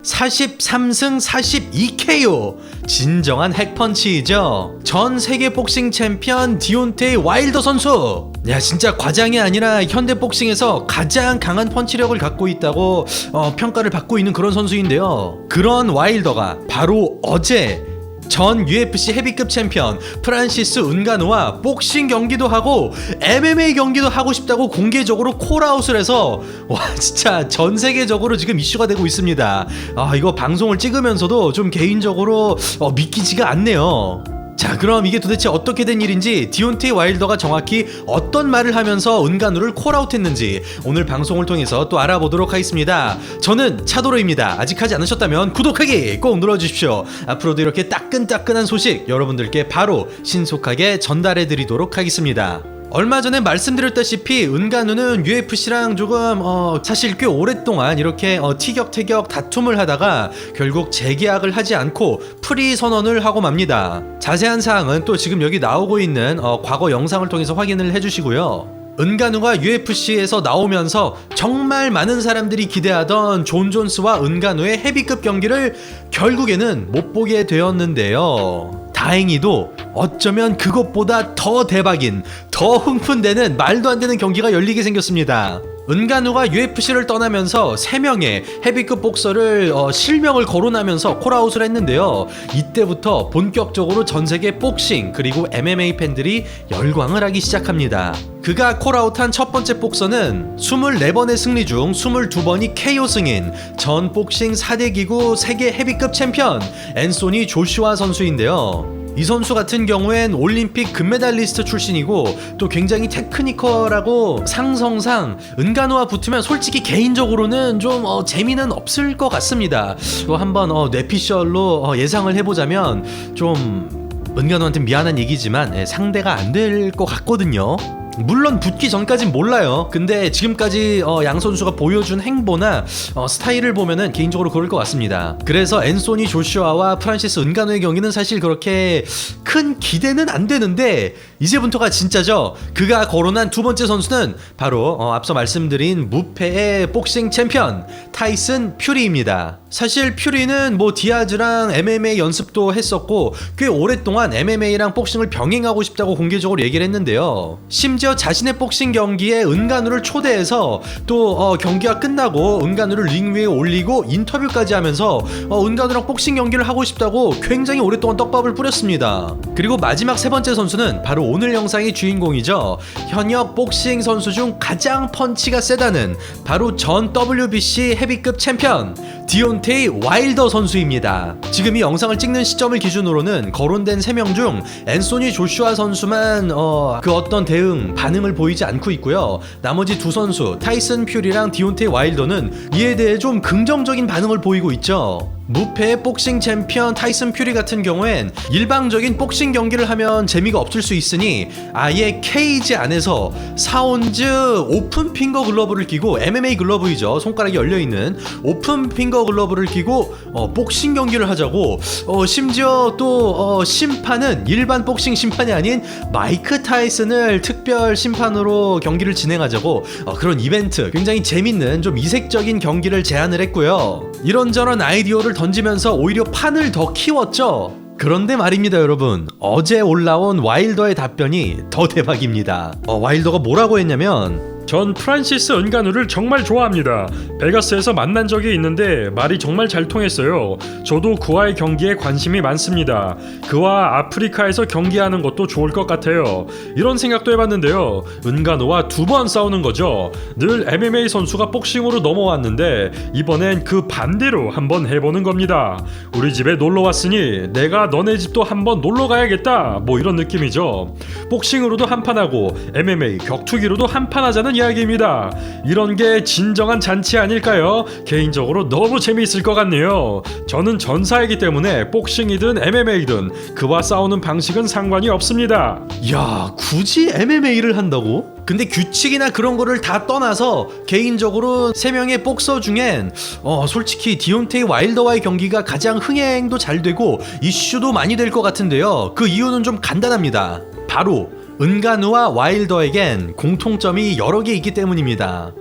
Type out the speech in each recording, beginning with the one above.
43승 42KO 진정한 핵펀치이죠. 전 세계 복싱 챔피언 디온테이 와일더 선수. 야, 진짜 과장이 아니라 현대 복싱에서 가장 강한 펀치력을 갖고 있다고 평가를 받고 있는 그런 선수인데요. 그런 와일더가 바로 어제 전 UFC 헤비급 챔피언 프란시스 은가누와 복싱 경기도 하고 MMA 경기도 하고 싶다고 공개적으로 콜아웃을 해서 와, 진짜 전 세계적으로 지금 이슈가 되고 있습니다. 이거 방송을 찍으면서도 좀 개인적으로 믿기지가 않네요. 자, 그럼 이게 도대체 어떻게 된 일인지, 디온테이 와일더가 정확히 어떤 말을 하면서 은가누를 콜아웃했는지 오늘 방송을 통해서 또 알아보도록 하겠습니다. 저는 차도로입니다. 아직 하지 않으셨다면 구독하기 꼭 눌러주십시오. 앞으로도 이렇게 따끈따끈한 소식 여러분들께 바로 신속하게 전달해드리도록 하겠습니다. 얼마 전에 말씀드렸다시피 은가누는 UFC랑 조금 사실 꽤 오랫동안 이렇게 티격태격 다툼을 하다가 결국 재계약을 하지 않고 프리 선언을 하고 맙니다. 자세한 사항은 또 지금 여기 나오고 있는 과거 영상을 통해서 확인을 해주시고요. 은가누가 UFC에서 나오면서 정말 많은 사람들이 기대하던 존 존스와 은가누의 헤비급 경기를 결국에는 못 보게 되었는데요. 다행히도 어쩌면 그것보다 더 대박인, 더 흥분되는 말도 안 되는 경기가 열리게 생겼습니다. 은가누가 UFC를 떠나면서 3명의 헤비급 복서를 실명을 거론하면서 콜아웃을 했는데요. 이때부터 본격적으로 전세계 복싱 그리고 MMA 팬들이 열광을 하기 시작합니다. 그가 콜아웃한 첫 번째 복서는 24번의 승리 중 22번이 KO 승인 전 복싱 4대 기구 세계 헤비급 챔피언 앤소니 조슈아 선수인데요. 이 선수 같은 경우엔 올림픽 금메달리스트 출신이고 또 굉장히 테크니컬하고 상성상 은가누와 붙으면 솔직히 개인적으로는 좀 재미는 없을 것 같습니다. 또 한번 뇌피셜로 예상을 해보자면 좀 은가누한테 미안한 얘기지만 상대가 안 될 것 같거든요. 물론 붙기 전까진 몰라요. 근데 지금까지 양 선수가 보여준 행보나 스타일을 보면은 개인적으로 그럴 것 같습니다. 그래서 앤소니 조슈아와 프란시스 은가누의 경기는 사실 그렇게 큰 기대는 안 되는데 이제부터가 진짜죠. 그가 거론한 두 번째 선수는 바로 앞서 말씀드린 무패의 복싱 챔피언 타이슨 퓨리입니다. 사실 퓨리는 디아즈랑 MMA 연습도 했었고 꽤 오랫동안 MMA랑 복싱을 병행하고 싶다고 공개적으로 얘기를 했는데요. 심지어 자신의 복싱 경기에 은가누를 초대해서 또 경기가 끝나고 은가누를 링 위에 올리고 인터뷰까지 하면서 은가누랑 복싱 경기를 하고 싶다고 굉장히 오랫동안 떡밥을 뿌렸습니다. 그리고 마지막 세 번째 선수는 바로 오늘 영상의 주인공이죠. 현역 복싱 선수 중 가장 펀치가 세다는 바로 전 WBC 헤비급 챔피언 디온테이 와일더 선수입니다. 지금 이 영상을 찍는 시점을 기준으로는 거론된 3명 중 앤소니 조슈아 선수만 그 어떤 반응을 보이지 않고 있고요. 나머지 두 선수 타이슨 퓨리랑 디온테이 와일더는 이에 대해 좀 긍정적인 반응을 보이고 있죠. 무패의 복싱 챔피언 타이슨 퓨리 같은 경우엔 일방적인 복싱 경기를 하면 재미가 없을 수 있으니 아예 케이지 안에서 4온즈 오픈 핑거 글러브를 끼고 MMA 글러브이죠. 손가락이 열려있는 오픈 핑거 글러브를 끼고 복싱 경기를 하자고 심지어 또 심판은 일반 복싱 심판이 아닌 마이크 타이슨을 특별 심판으로 경기를 진행하자고 그런 이벤트, 굉장히 재밌는 좀 이색적인 경기를 제안을 했고요. 이런저런 아이디어를 던지면서 오히려 판을 더 키웠죠. 그런데 말입니다, 여러분. 어제 올라온 와일더의 답변이 더 대박입니다. 와일더가 뭐라고 했냐면 전 프란시스 은가누를 정말 좋아합니다. 베가스에서 만난 적이 있는데 말이 정말 잘 통했어요. 저도 그와의 경기에 관심이 많습니다. 그와 아프리카에서 경기하는 것도 좋을 것 같아요. 이런 생각도 해봤는데요. 은가누와 2번 싸우는 거죠. 늘 MMA 선수가 복싱으로 넘어왔는데 이번엔 그 반대로 한번 해보는 겁니다. 우리 집에 놀러 왔으니 내가 너네 집도 한번 놀러 가야겠다, 이런 느낌이죠. 복싱으로도 한판하고 MMA 격투기로도 한판하자는 이야기입니다. 이런 게 진정한 잔치 아닐까요? 개인적으로 너무 재미있을 것 같네요. 저는 전사이기 때문에 복싱이든 MMA든 그와 싸우는 방식은 상관이 없습니다. 야, 굳이 MMA를 한다고? 근데 규칙이나 그런 거를 다 떠나서 개인적으로 3명의 복서 중엔 솔직히 디온테이 와일더와의 경기가 가장 흥행도 잘 되고 이슈도 많이 될 것 같은데요. 그 이유는 좀 간단합니다. 바로 은가누와 와일더에겐 공통점이 여러 개 있기 때문입니다.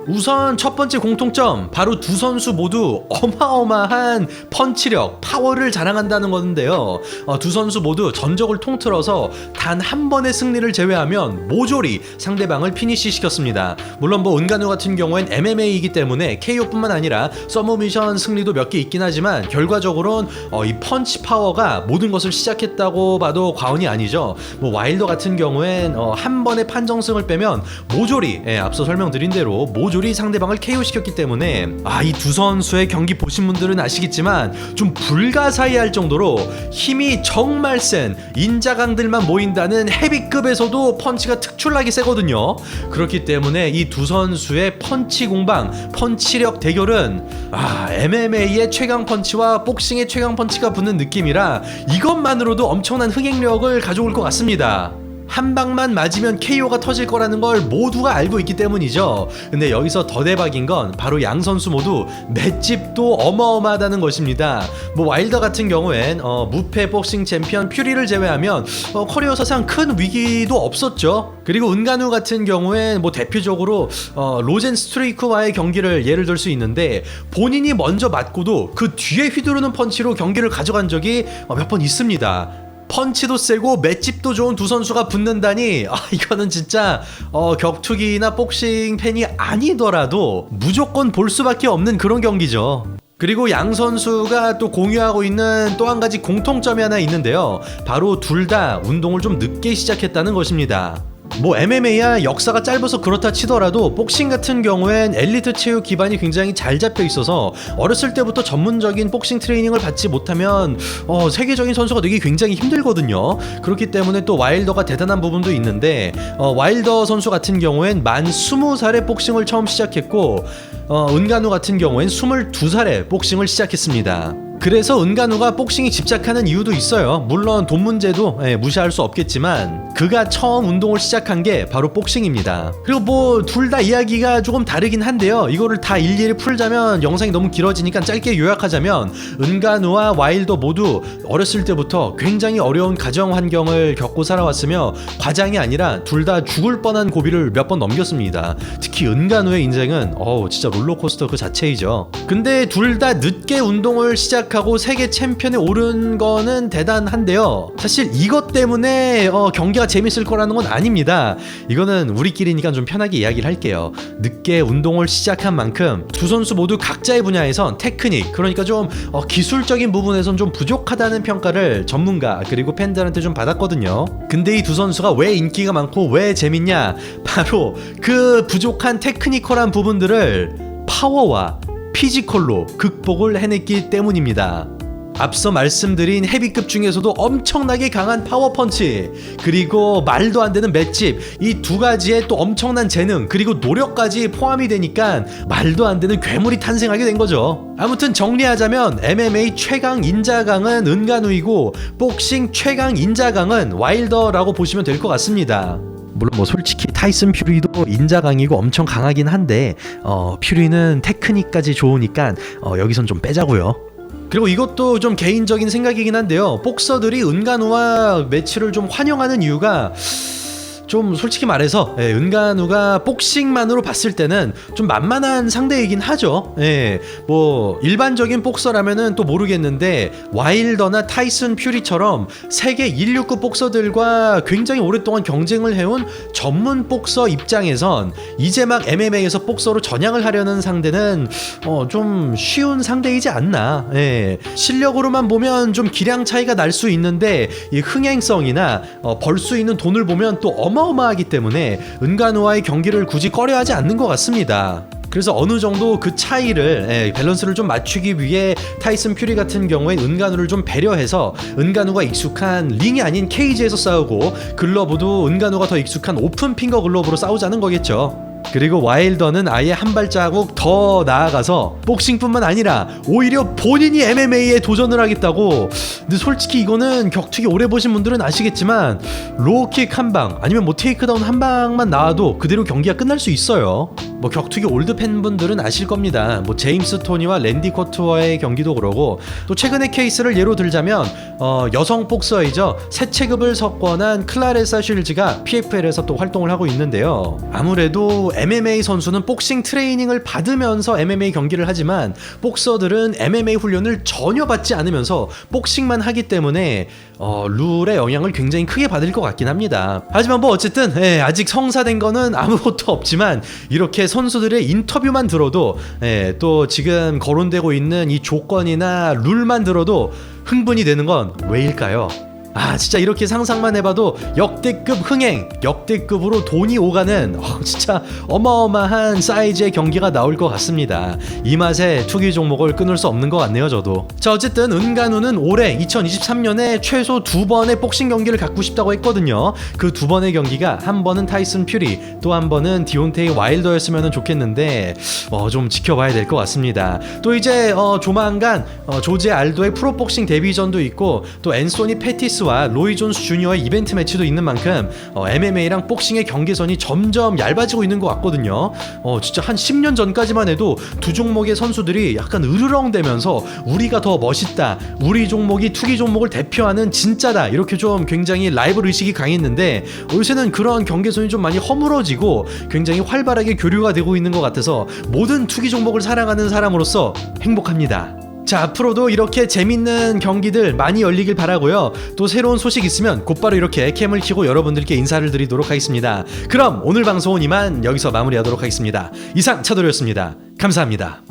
우선 첫 번째 공통점, 바로 두 선수 모두 어마어마한 펀치력, 파워를 자랑한다는 건데요. 두 선수 모두 전적을 통틀어서 단 한 번의 승리를 제외하면 모조리 상대방을 피니시 시켰습니다. 물론 뭐 은간우 같은 경우엔 MMA이기 때문에 KO뿐만 아니라 서브미션 승리도 몇 개 있긴 하지만 결과적으로는 이 펀치 파워가 모든 것을 시작했다고 봐도 과언이 아니죠. 뭐 와일더 같은 경우엔 한 번의 판정승을 빼면 모조리, 앞서 설명드린 대로 모조리 상대방을 KO 시켰기 때문에 이 두 선수의 경기 보신 분들은 아시겠지만 좀 불가사의할 정도로 힘이 정말 센 인자강들만 모인다는 헤비급에서도 펀치가 특출나게 세거든요. 그렇기 때문에 이 두 선수의 펀치 공방, 펀치력 대결은 MMA의 최강 펀치와 복싱의 최강 펀치가 붙는 느낌이라 이것만으로도 엄청난 흥행력을 가져올 것 같습니다. 한 방만 맞으면 KO가 터질 거라는 걸 모두가 알고 있기 때문이죠. 근데 여기서 더 대박인 건 바로 양 선수 모두 맷집도 어마어마하다는 것입니다. 뭐 와일더 같은 경우엔 무패 복싱 챔피언 퓨리를 제외하면 커리어 사상 큰 위기도 없었죠. 그리고 은간우 같은 경우엔 뭐 대표적으로 로젠 스트레이크와의 경기를 예를 들 수 있는데 본인이 먼저 맞고도 그 뒤에 휘두르는 펀치로 경기를 가져간 적이 몇 번 있습니다. 펀치도 세고 맷집도 좋은 두 선수가 붙는다니 이거는 진짜 격투기나 복싱 팬이 아니더라도 무조건 볼 수밖에 없는 그런 경기죠. 그리고 양 선수가 또 공유하고 있는 또 한 가지 공통점이 하나 있는데요. 바로 둘 다 운동을 좀 늦게 시작했다는 것입니다. 뭐 MMA야 역사가 짧아서 그렇다 치더라도 복싱 같은 경우엔 엘리트 체육 기반이 굉장히 잘 잡혀 있어서 어렸을 때부터 전문적인 복싱 트레이닝을 받지 못하면 세계적인 선수가 되기 굉장히 힘들거든요. 그렇기 때문에 또 와일더가 대단한 부분도 있는데 와일더 선수 같은 경우엔 만 20살에 복싱을 처음 시작했고 은간우 같은 경우엔 22살에 복싱을 시작했습니다. 그래서 은간우가 복싱에 집착하는 이유도 있어요. 물론 돈 문제도 무시할 수 없겠지만 그가 처음 운동을 시작한 게 바로 복싱입니다. 그리고 뭐 둘 다 이야기가 조금 다르긴 한데요. 이거를 다 일일이 풀자면 영상이 너무 길어지니까 짧게 요약하자면 은간우와 와일더 모두 어렸을 때부터 굉장히 어려운 가정 환경을 겪고 살아왔으며 과장이 아니라 둘 다 죽을 뻔한 고비를 몇 번 넘겼습니다. 특히 은간우의 인생은 진짜 롤러코스터 그 자체이죠. 근데 둘 다 늦게 운동을 하고 세계 챔피언에 오른 거는 대단한데요. 사실 이것 때문에 경기가 재밌을 거라는 건 아닙니다. 이거는 우리끼리니까 좀 편하게 이야기를 할게요. 늦게 운동을 시작한 만큼 두 선수 모두 각자의 분야에선 테크닉, 그러니까 좀 기술적인 부분에선 좀 부족하다는 평가를 전문가 그리고 팬들한테 좀 받았거든요. 근데 이 두 선수가 왜 인기가 많고 왜 재밌냐? 바로 그 부족한 테크니컬한 부분들을 파워와 피지컬로 극복을 해냈기 때문입니다. 앞서 말씀드린 헤비급 중에서도 엄청나게 강한 파워펀치, 그리고 말도 안 되는 맷집, 이 두 가지에 또 엄청난 재능 그리고 노력까지 포함이 되니까 말도 안 되는 괴물이 탄생하게 된 거죠. 아무튼 정리하자면 MMA 최강 인자강은 은간우이고 복싱 최강 인자강은 와일더라고 보시면 될 것 같습니다. 물론 뭐 솔직히 타이슨 퓨리도 인자강이고 엄청 강하긴 한데 퓨리는 테크닉까지 좋으니까 여기선 좀 빼자고요. 그리고 이것도 좀 개인적인 생각이긴 한데요. 복서들이 은간우와 매치를 좀 환영하는 이유가 좀 솔직히 말해서 은간우가 복싱만으로 봤을 때는 좀 만만한 상대이긴 하죠. 뭐 일반적인 복서라면은 또 모르겠는데 와일더나 타이슨 퓨리처럼 세계 169 복서들과 굉장히 오랫동안 경쟁을 해온 전문 복서 입장에선 이제 막 MMA에서 복서로 전향을 하려는 상대는 좀 쉬운 상대이지 않나. 실력으로만 보면 좀 기량 차이가 날 수 있는데 이 흥행성이나 벌 수 있는 돈을 보면 또 어마어마하기 때문에 은간우와의 경기를 굳이 꺼려하지 않는 것 같습니다. 그래서 어느 정도 그 차이를 밸런스를 좀 맞추기 위해 타이슨 퓨리 같은 경우에 은간우를 좀 배려해서 은간우가 익숙한 링이 아닌 케이지에서 싸우고 글러브도 은간우가 더 익숙한 오픈 핑거 글러브로 싸우자는 거겠죠. 그리고 와일더는 아예 한 발자국 더 나아가서 복싱뿐만 아니라 오히려 본인이 MMA에 도전을 하겠다고. 근데 솔직히 이거는 격투기 오래 보신 분들은 아시겠지만 로우킥 한 방 아니면 뭐 테이크다운 한 방만 나와도 그대로 경기가 끝날 수 있어요. 뭐 격투기 올드 팬분들은 아실 겁니다. 뭐 제임스 토니와 랜디 코트와의 경기도 그러고, 또 최근의 케이스를 예로 들자면 여성 복서이죠. 새 체급을 석권한 클라레사 쉴즈가 PFL에서 또 활동을 하고 있는데요. 아무래도 MMA 선수는 복싱 트레이닝을 받으면서 MMA 경기를 하지만 복서들은 MMA 훈련을 전혀 받지 않으면서 복싱만 하기 때문에 룰의 영향을 굉장히 크게 받을 것 같긴 합니다. 하지만 뭐 어쨌든 아직 성사된 거는 아무것도 없지만 이렇게 선수들의 인터뷰만 들어도 또 지금 거론되고 있는 이 조건이나 룰만 들어도 흥분이 되는 건 왜일까요? 아, 진짜 이렇게 상상만 해봐도 역대급 흥행, 역대급으로 돈이 오가는 진짜 어마어마한 사이즈의 경기가 나올 것 같습니다. 이 맛에 투기 종목을 끊을 수 없는 것 같네요, 저도. 자, 어쨌든 은간우는 올해 2023년에 최소 2번의 복싱 경기를 갖고 싶다고 했거든요. 그 2번의 경기가 한 번은 타이슨 퓨리, 또 한 번은 디온테이 와일더였으면 좋겠는데 좀 지켜봐야 될 것 같습니다. 또 이제 조만간 조제 알도의 프로복싱 데뷔전도 있고, 또 앤소니 페티스와 로이 존스 주니어의 이벤트 매치도 있는 만큼 MMA랑 복싱의 경계선이 점점 얇아지고 있는 것 같거든요. 진짜 한 10년 전까지만 해도 두 종목의 선수들이 약간 으르렁대면서 우리가 더 멋있다, 우리 종목이 투기 종목을 대표하는 진짜다, 이렇게 좀 굉장히 라이벌 의식이 강했는데 요새는 그런 경계선이 좀 많이 허물어지고 굉장히 활발하게 교류가 되고 있는 것 같아서 모든 투기 종목을 사랑하는 사람으로서 행복합니다. 자, 앞으로도 이렇게 재밌는 경기들 많이 열리길 바라고요. 또 새로운 소식 있으면 곧바로 이렇게 캠을 켜고 여러분들께 인사를 드리도록 하겠습니다. 그럼 오늘 방송은 이만 여기서 마무리하도록 하겠습니다. 이상 차도리였습니다. 감사합니다.